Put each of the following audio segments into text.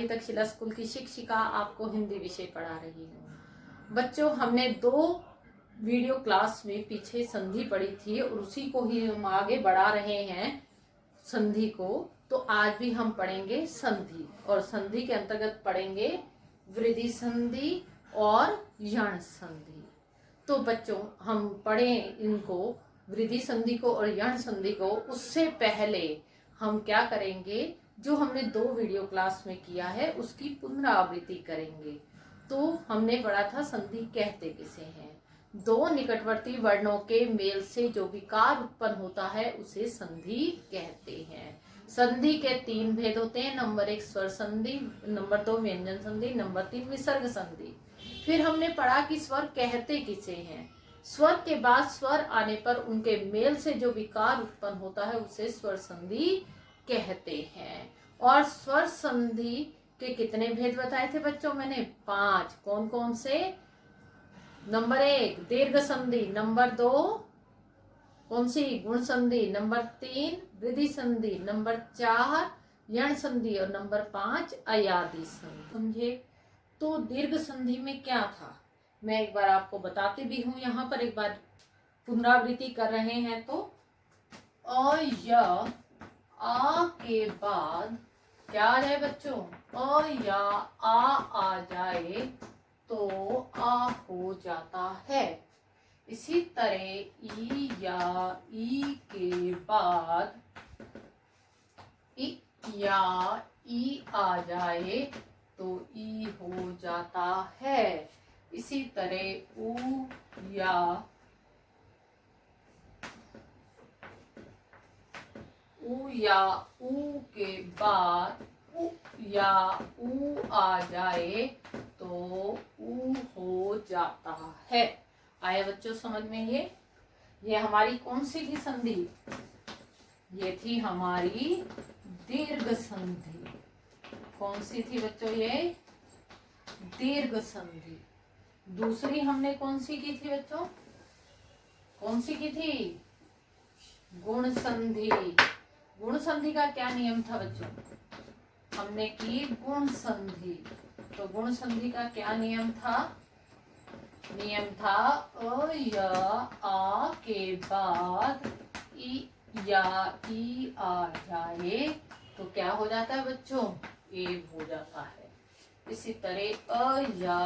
मैं तक्षशिला स्कूल की शिक्षिका आपको हिंदी विषय पढ़ा रही हूँ। बच्चों, हमने 2 वीडियो क्लास में पीछे संधि पढ़ी थी और उसी को ही हम आगे बढ़ा रहे हैं संधि को। तो आज भी हम पढ़ेंगे संधि, और संधि के अंतर्गत पढ़ेंगे वृद्धि संधि और यण संधि। तो बच्चों, हम पढ़ें इनको, वृद्धि संधि को और यण संधि को, उससे पहले हम क्या करेंगे, जो हमने 2 वीडियो क्लास में किया है उसकी पुनरावृत्ति करेंगे। तो हमने पढ़ा था संधि कहते किसे हैं। 2 निकटवर्ती वर्णों के मेल से जो विकार उत्पन्न होता है उसे संधि कहते हैं। संधि के 3 भेद होते हैं। नंबर 1 स्वर संधि, नंबर 2 व्यंजन संधि, नंबर 3 विसर्ग संधि। फिर हमने पढ़ा कि स्वर कहते किसे हैं। स्वर के बाद स्वर आने पर उनके मेल से जो विकार उत्पन्न होता है उसे स्वर संधि कहते हैं। और स्वर संधि के कितने भेद बताए थे बच्चों मैंने? 5। कौन कौन से? नंबर 1 दीर्घ संधि, नंबर 2 कौन सी? गुण संधि, नंबर 3 वृद्धि संधि, नंबर 4 यण संधि और नंबर 5 अयादि संधि। समझे? तो दीर्घ संधि में क्या था मैं एक बार आपको बताती भी हूं। यहाँ पर एक बार पुनरावृत्ति कर रहे हैं। तो अ या आ के बाद क्या आ जाए बच्चों? अ या आ जाए तो आ हो जाता है। इसी तरह ई या ई के बाद इ या ई आ जाए तो ई हो जाता है। इसी तरह उ या ऊ के बाद उ या ऊ आ जाए तो ऊ हो जाता है। आया बच्चों समझ में? ये हमारी कौन सी थी संधि? ये थी हमारी दीर्घ संधि। कौन सी थी बच्चों? ये दीर्घ संधि। दूसरी हमने कौन सी की थी बच्चों? कौन सी की थी? गुण संधि। गुण संधि का क्या नियम था बच्चों? हमने की गुण संधि। तो गुण संधि का क्या नियम था? नियम था अ या आ के बाद ई या ई आ जाए तो क्या हो जाता है बच्चों? ए हो जाता है। इसी तरह अ या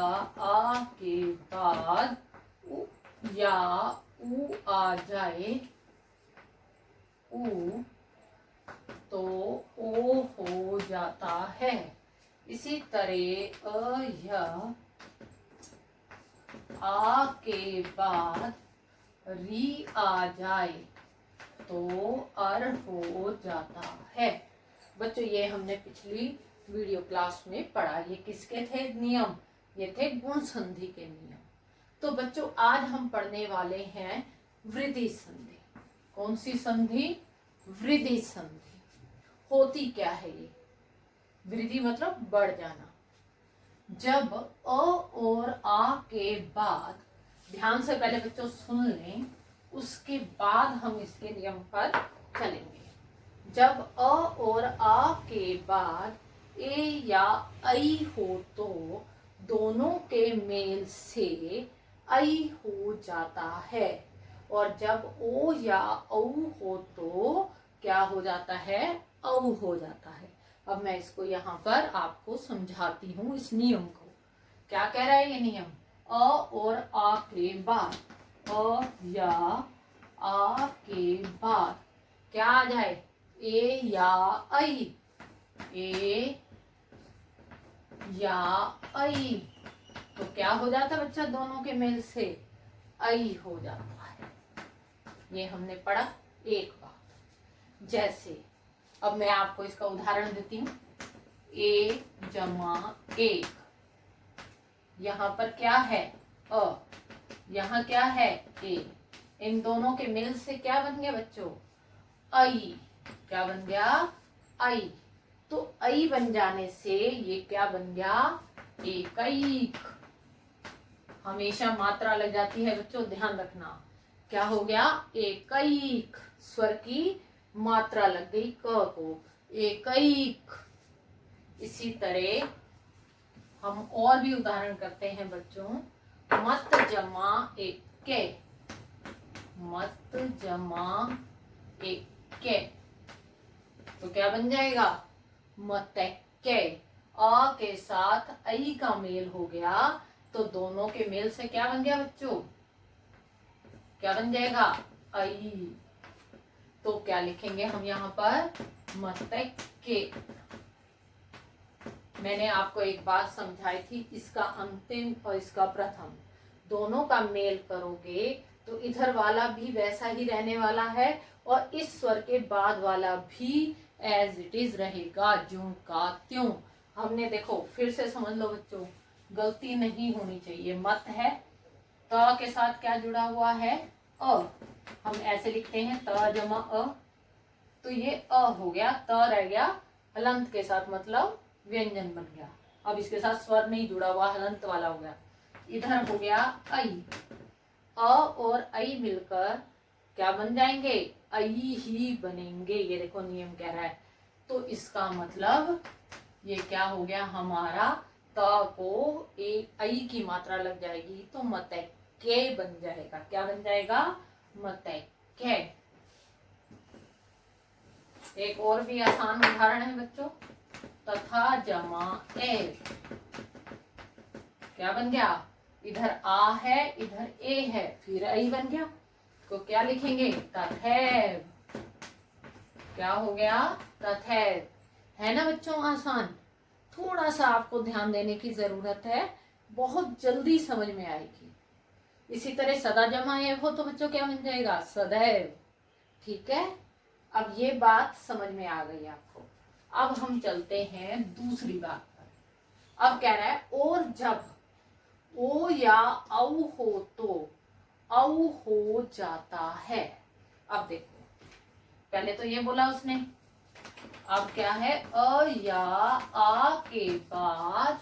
आ के बाद उ या ऊ आ जाए ऊ तो ओ हो जाता है। इसी तरह अ या आ के बाद री आ जाए तो अर हो जाता है। बच्चों, ये हमने पिछली वीडियो क्लास में पढ़ा। ये किसके थे नियम? ये थे गुण संधि के नियम। तो बच्चों, आज हम पढ़ने वाले हैं वृद्धि संधि। कौन सी संधि? वृद्धि संधि। होती क्या है ये? वृद्धि मतलब बढ़ जाना। जब अ और आ के बाद, ध्यान से पहले बच्चों सुन लें, उसके बाद हम इसके नियम पर चलेंगे। जब अ और आ के बाद ए या ऐ हो तो दोनों के मेल से ऐ हो जाता है। और जब ओ या औ हो तो क्या हो जाता है? औ हो जाता है। अब मैं इसको यहाँ पर आपको समझाती हूँ इस नियम को। क्या कह रहा है ये नियम? अ और आ के बाद, अ या आ के बाद क्या आ जाए? ए या ऐ, ए या ऐ तो क्या हो जाता है बच्चा? दोनों के मेल से ऐ हो जाता है। ये हमने पढ़ा एक बार। जैसे अब मैं आपको इसका उदाहरण देती हूँ। ए जमा 1, यहाँ पर क्या है? अ, यहाँ क्या है? ए। इन दोनों के मिल से क्या बन गया बच्चों? ऐ। क्या बन गया? ऐ। तो ऐ बन जाने से ये क्या बन गया? एकैक। हमेशा मात्रा लग जाती है बच्चों, ध्यान रखना। क्या हो गया? एकैक। स्वर की मात्रा लग गई क को। एकैक। इसी तरह हम और भी उदाहरण करते हैं बच्चों। मत जमा एके, मत जमा एके, तो क्या बन जाएगा? मतैक्के। अ के साथ आई का मेल हो गया, तो दोनों के मेल से क्या बन गया बच्चों? क्या बन जाएगा? आई। तो क्या लिखेंगे हम यहाँ पर? मतैक्के। मैंने आपको एक बात समझाई थी, इसका अंतिम और इसका प्रथम दोनों का मेल करोगे तो इधर वाला भी वैसा ही रहने वाला है और इस स्वर के बाद वाला भी एज इट इज रहेगा, ज्यों का त्यों। हमने देखो फिर से समझ लो बच्चों, गलती नहीं होनी चाहिए। मत है, त के साथ क्या जुड़ा हुआ है? अ। हम ऐसे लिखते हैं त जमा अ, तो ये अ हो गया, त रह गया हलंत के साथ, मतलब व्यंजन बन गया। अब इसके साथ स्वर नहीं जुड़ा हुआ, हलंत वाला हो गया। इधर हो गया आई, अ और आई मिलकर क्या बन जाएंगे? आई ही बनेंगे। ये देखो नियम कह रहा है। तो इसका मतलब ये क्या हो गया हमारा? त को एक आई की मात्रा लग जाएगी तो मतैक्के बन जाएगा। क्या बन जाएगा? मतैक्के। एक और भी आसान उदाहरण है बच्चों, तथा जमा ए, क्या बन गया? इधर आ है, इधर ए है, फिर आई बन गया, तो क्या लिखेंगे? तथैव। क्या हो गया? तथैव। है ना बच्चों आसान? थोड़ा सा आपको ध्यान देने की जरूरत है, बहुत जल्दी समझ में आएगी। इसी तरह सदा जमा एव हो तो बच्चों क्या बन जाएगा? सदैव। ठीक है, अब ये बात समझ में आ गई आपको। अब हम चलते हैं दूसरी बात पर। अब कह रहा है और जब ओ या औ हो तो औ हो जाता है। अब देखो, पहले तो ये बोला उसने, अब क्या है? अ या आ के बाद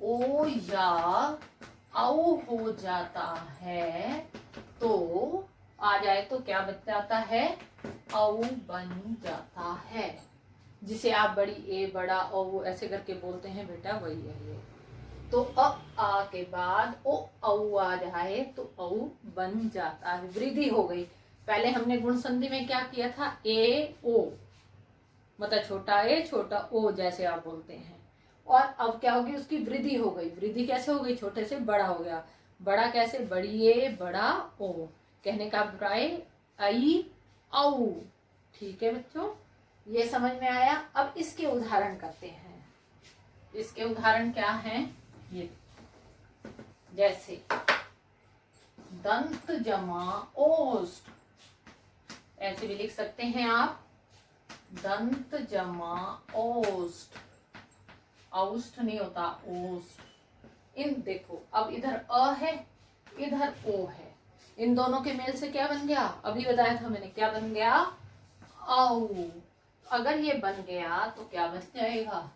ओ या औ हो जाता है, तो आ जाए तो क्या बन जाता है? औ बन जाता है। जिसे आप बड़ी ए बड़ा औ ऐसे करके बोलते हैं बेटा, वही है ये। तो आ के बाद ओ औ आ जाए तो औ बन जाता है, वृद्धि हो गई। पहले हमने गुण संधि में क्या किया था? ए ओ, मतलब छोटा ए छोटा ओ जैसे आप बोलते हैं। और अब क्या होगी? उसकी वृद्धि हो गई। वृद्धि कैसे हो गई? छोटे से बड़ा हो गया। बड़ा कैसे? बड़ी ए बड़ा ओ, कहने का अभिप्राय आई औ। ठीक है बच्चों, ये समझ में आया। अब इसके उदाहरण करते हैं। इसके उदाहरण क्या हैं? ये जैसे दंत जमा ओष्ठ, ऐसे भी लिख सकते हैं आप, दंत जमा ओष्ठ। औष्ठ नहीं होता, ओष्ठ। इन देखो, अब इधर अ है, इधर ओ है, इन दोनों के मेल से क्या बन गया? अभी बताया था मैंने, क्या बन गया? औ। अगर ये बन गया तो क्या बन जाएगा?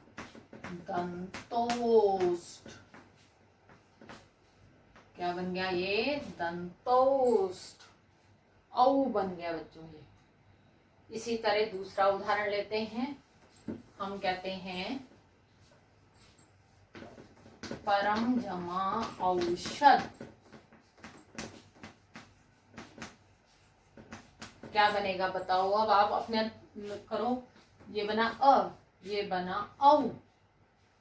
दंतोष्ठ। क्या बन गया ये? दंतोष्ठ। औ बन गया बच्चों ये। इसी तरह दूसरा उदाहरण लेते हैं। हम कहते हैं परम जमा औषध। क्या बनेगा बताओ? अब आप अपने करो। ये बना अ, ये बना औ,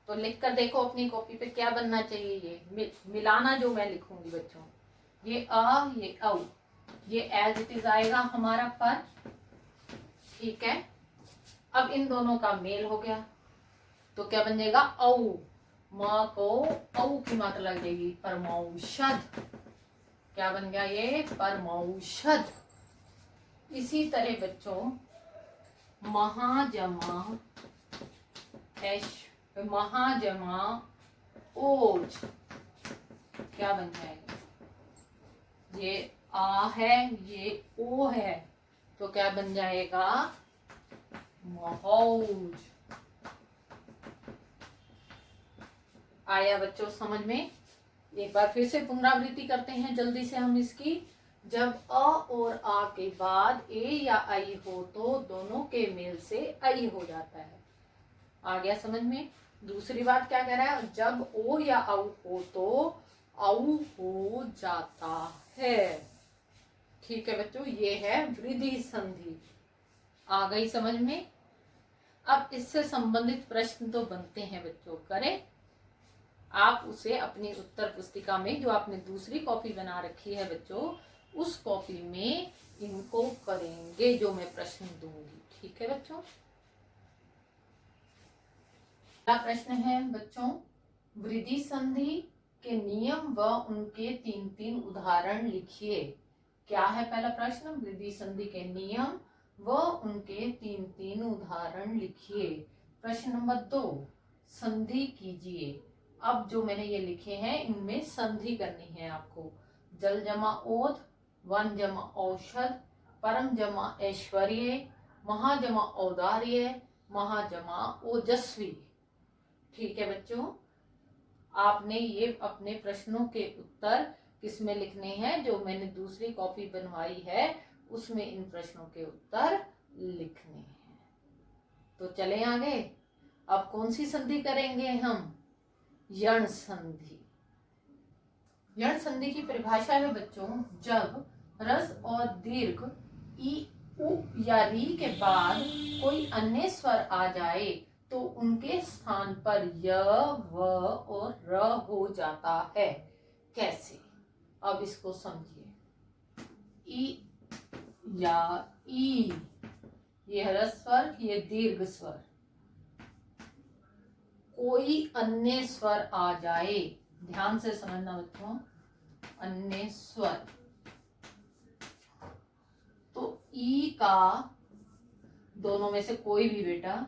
तो लिख कर देखो अपनी कॉपी पे क्या बनना चाहिए। ये मिलाना जो मैं लिखूंगी बच्चों, ये अ ये औ, ये एज इट इज आएगा हमारा पर। ठीक है, अब इन दोनों का मेल हो गया तो क्या बन जाएगा? औ। म को औ की मात्रा लग जाएगी, परमौषध। क्या बन गया ये? परमौषध। इसी तरह बच्चों महाजमा महाजमा ओज, क्या बन जाएगा? ये आ है, ये ओ है, तो क्या बन जाएगा? महौज। आया बच्चों समझ में? एक बार फिर से पुनरावृत्ति करते हैं जल्दी से हम इसकी। जब अ और आ के बाद ए या आई हो तो दोनों के मेल से आई हो जाता है। आ गया समझ में? दूसरी बात क्या कह रहा है, जब ओ या औ हो तो औ हो जाता है। ठीक है बच्चों, ये है वृद्धि संधि। आ गई समझ में। अब इससे संबंधित प्रश्न तो बनते हैं बच्चों, करें। आप उसे अपनी उत्तर पुस्तिका में, जो आपने दूसरी कॉपी बना रखी है बच्चों, उस कॉपी में इनको करेंगे जो मैं प्रश्न दूंगी। ठीक है बच्चों। पहला प्रश्न है बच्चों, वृद्धि संधि के नियम व उनके 3-3 उदाहरण लिखिए। क्या है पहला प्रश्न, वृद्धि संधि के नियम व उनके 3-3 उदाहरण लिखिए। प्रश्न नंबर 2, संधि कीजिए। अब जो मैंने ये लिखे हैं इनमें संधि करनी है आपको। जल जमा ओध, वन जमा औषध, परम जमा ऐश्वर्य, महा जमा औदार्य, महा जमा ओजस्वी। ठीक है बच्चों, आपने ये अपने प्रश्नों के उत्तर किसमें लिखने हैं, जो मैंने दूसरी कॉपी बनवाई है उसमें इन प्रश्नों के उत्तर लिखने हैं। तो चलें आगे। अब कौन सी संधि करेंगे हम, यण संधि। यण संधि की परिभाषा है बच्चों, जब रस और दीर्घ ई, उ या री के बाद कोई अन्य स्वर आ जाए तो उनके स्थान पर य, व और र हो जाता है। कैसे, अब इसको समझिए। ई या ई, ये ह्रस्व स्वर, ये दीर्घ स्वर। कोई अन्य स्वर आ जाए, ध्यान से समझना बच्चों, अन्य स्वर। तो ई का, दोनों में से कोई भी बेटा,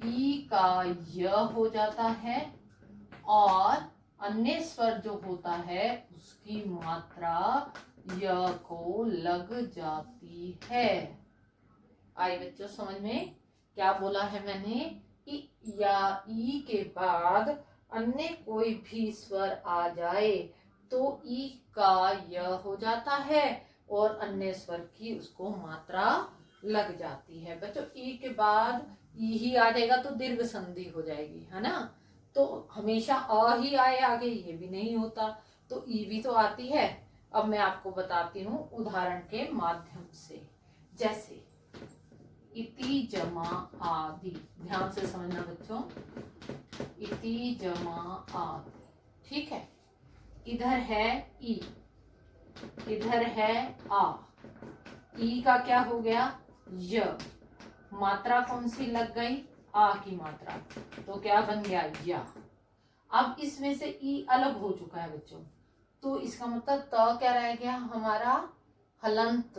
ई का य हो जाता है और अन्य स्वर जो होता है उसकी मात्रा य को लग जाती है। आई बच्चों समझ में, क्या बोला है मैंने, इ या ई के बाद अन्य कोई भी स्वर आ जाए तो ई का य हो जाता है और अन्य स्वर की उसको मात्रा लग जाती है। बच्चों ई के बाद ई ही आ जाएगा तो दीर्घ संधि हो जाएगी, है ना। तो हमेशा अ ही आए आगे, ये भी नहीं होता, तो ई भी तो आती है। अब मैं आपको बताती हूँ उदाहरण के माध्यम से। जैसे इति जमा आदि, ध्यान से समझना बच्चों, इति जमा आदि। ठीक है, इधर है ई, इधर है आ, ई का क्या हो गया, य, मात्रा कौन सी लग गई, आ की मात्रा, तो क्या बन गया, या। अब इसमें से ई अलग हो चुका है बच्चों, तो इसका मतलब त क्या रह गया हमारा, हलंत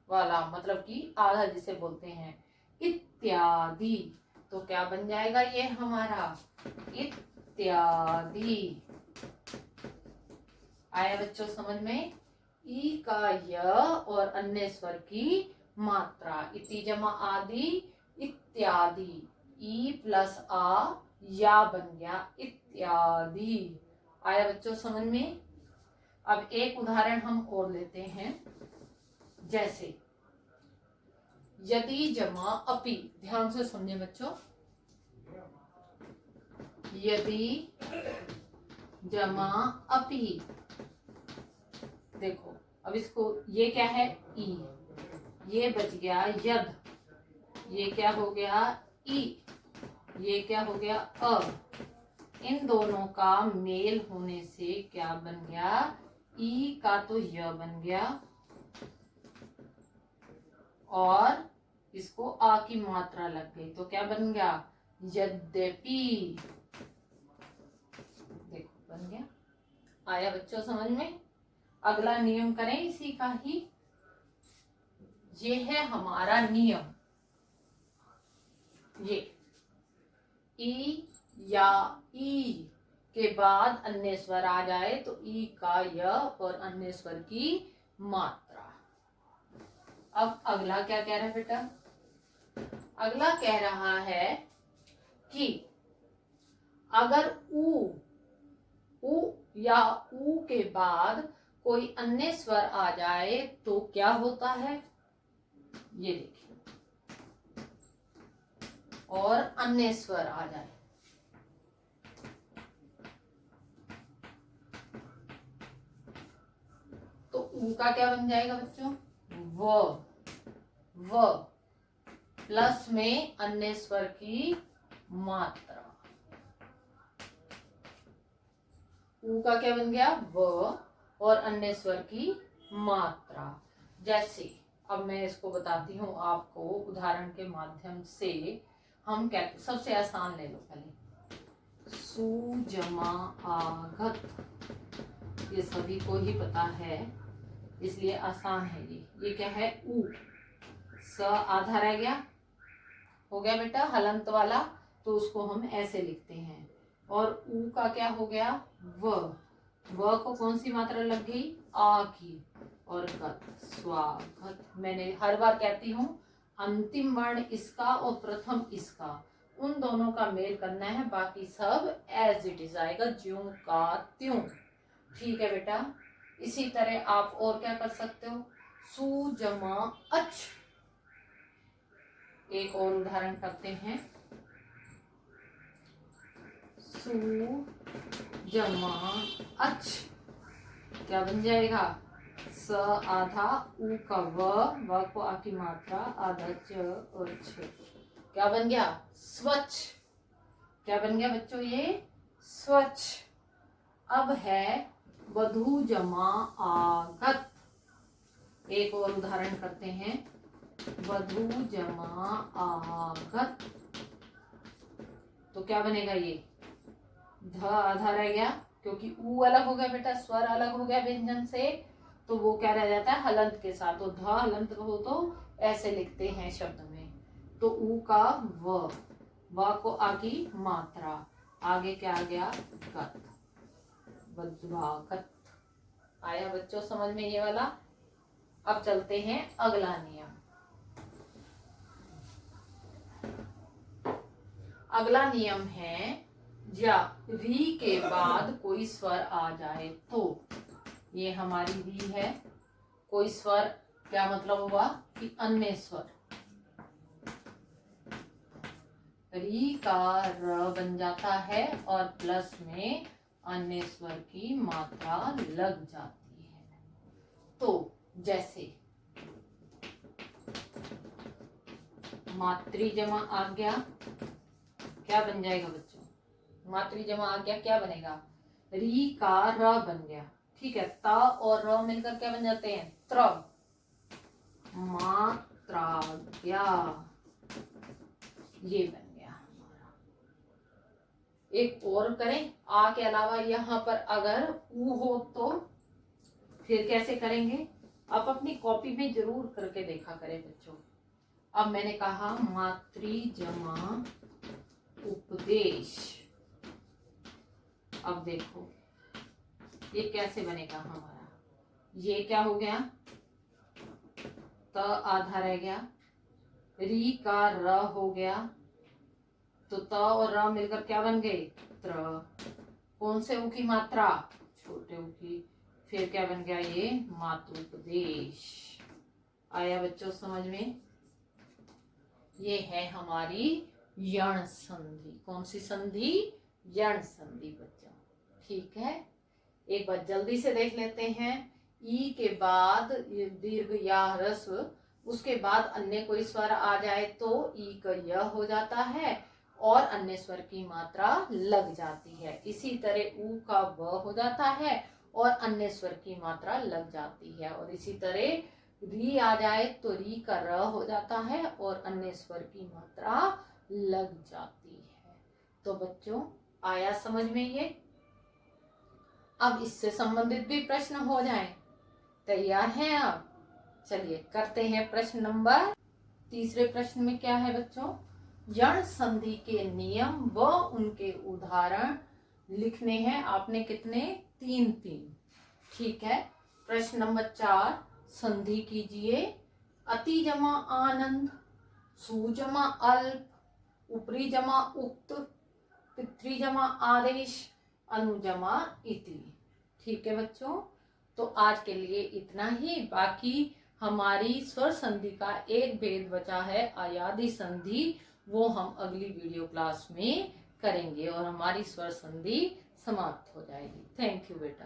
वाला, मतलब कि आधा जिसे बोलते हैं, इत्यादि। तो क्या बन जाएगा ये हमारा, इत्यादि। आया बच्चों समझ में। ई का य और अन्य स्वर की मात्रा, इति जमा आदि इत्यादि, ई प्लस आ, या बन गया इत्यादि। आया बच्चों समझ में। अब एक उदाहरण हम और लेते हैं। जैसे यदि जमा अपि, ध्यान से सुनिए बच्चों, यदि जमा अपि। देखो अब इसको, ये क्या है, ई, ये बच गया यद, ये क्या हो गया, ई, ये क्या हो गया, अ। इन दोनों का मेल होने से क्या बन गया, ई का तो य बन गया और इसको आ की मात्रा लग गई, तो क्या बन गया, यद्यपि। देखो बन गया। आया बच्चों समझ में। अगला नियम करें इसी का ही। ये है हमारा नियम, ये ई या ई के बाद अन्य स्वर आ जाए तो ई का य और अन्य स्वर की मात्रा। अब अगला क्या कह रहा है बेटा, अगला कह रहा है कि अगर उ या ऊ के बाद कोई अन्य स्वर आ जाए तो क्या होता है, ये देखिए, और अन्य स्वर आ जाए ऊ का क्या बन जाएगा बच्चों? व प्लस में अन्य स्वर की मात्रा। ऊ का क्या बन गया? व और अन्य स्वर की मात्रा। जैसे अब मैं इसको बताती हूँ आपको उदाहरण के माध्यम से। हम कहते सबसे आसान ले लो पहले, सु जमा आगत, ये सभी को ही पता है इसलिए आसान है ये क्या है? ऊ। स आधा रह गया, हो गया बेटा हलंत वाला, तो उसको हम ऐसे लिखते हैं। और ऊ का क्या हो गया? व को कौन सी मात्रा लग गई? आ की। और गत, स्वागत। मैंने हर बार कहती हूँ अंतिम वर्ण इसका और प्रथम इसका, उन दोनों का मेल करना है, बाकी सब एज इट इज आएगा, ज्यों का त्यों। ठीक है बेटा। इसी तरह आप और क्या कर सकते हो? सु जमा अच। एक और उदाहरण करते हैं, सु जमा अच क्या बन जाएगा? स आधा, ऊ का व को आ की मात्रा, आधा च और छ, क्या बन गया? स्वच्छ। क्या बन गया बच्चों? ये स्वच्छ। अब है वधु जमा आगत। एक और उदाहरण करते हैं, वधु जमा आगत, तो क्या बनेगा? ये ध आधा रह गया, क्योंकि ऊ अलग हो गया बेटा, स्वर अलग हो गया व्यंजन से, तो वो क्या रह जाता है? हलंत के साथ। तो ध हलंत हो तो ऐसे लिखते हैं शब्द में। तो ऊ का व को आ की मात्रा, आगे क्या आ गया? गत, वज्रागत। आया बच्चों समझ में ये वाला? अब चलते हैं अगला नियम। अगला नियम है, या री के बाद कोई स्वर आ जाए तो। ये हमारी री है, कोई स्वर, क्या मतलब हुआ? कि अन्य स्वर। री का र बन जाता है और प्लस में अन्य स्वर की मात्रा लग जाती है। तो जैसे मातृ जमा आज्ञा, क्या बन जाएगा बच्चों? मातृ जमा आज्ञा क्या बनेगा? री का र बन गया, ठीक है। त और र मिलकर क्या बन जाते हैं? त्र। मात्राज्ञा, ये बन गया हमारा। एक और करें, आ के अलावा यहाँ पर अगर ऊ हो तो फिर कैसे करेंगे? आप अपनी कॉपी में जरूर करके देखा करें बच्चों। अब मैंने कहा मातृ जमा उपदेश। अब देखो ये कैसे बनेगा हमारा? ये क्या हो गया? त आधा रह गया, री का र हो गया, तो त और र मिलकर क्या बन गए? त्र। कौन से ऊ की मात्रा? छोटे ऊ की। फिर क्या बन गया? ये मातृपदेश। आया बच्चों समझ में? ये है हमारी यण संधि। कौन सी संधि? यण संधि बच्चों। ठीक है, एक बार जल्दी से देख लेते हैं। ई के बाद दीर्घ या ह्रस्व, उसके बाद अन्य कोई स्वर आ जाए तो ई का य हो जाता है और अन्य स्वर की मात्रा लग जाती है। इसी तरह ऊ का व हो जाता है और अन्य स्वर की मात्रा लग जाती है। और इसी तरह री आ जाए तो री का र हो जाता है और अन्य स्वर की मात्रा लग जाती है। तो बच्चों आया समझ में ये? अब इससे संबंधित भी प्रश्न हो जाएं। तैयार हैं आप? चलिए करते हैं प्रश्न नंबर। तीसरे प्रश्न में क्या है बच्चों? यण संधि के नियम व उनके उदाहरण लिखने हैं आपने। कितने? 3-3। ठीक है। प्रश्न नंबर 4, संधि कीजिए। अति जमा आनंद, सु जमा अल्प, ऊपरी जमा उक्त, पितृ जमा आदेश, अनुजमा इति। ठीक है बच्चों, तो आज के लिए इतना ही। बाकी हमारी स्वर संधि का एक भेद बचा है, अयादि संधि, वो हम अगली वीडियो क्लास में करेंगे और हमारी स्वर संधि समाप्त हो जाएगी। थैंक यू बेटा।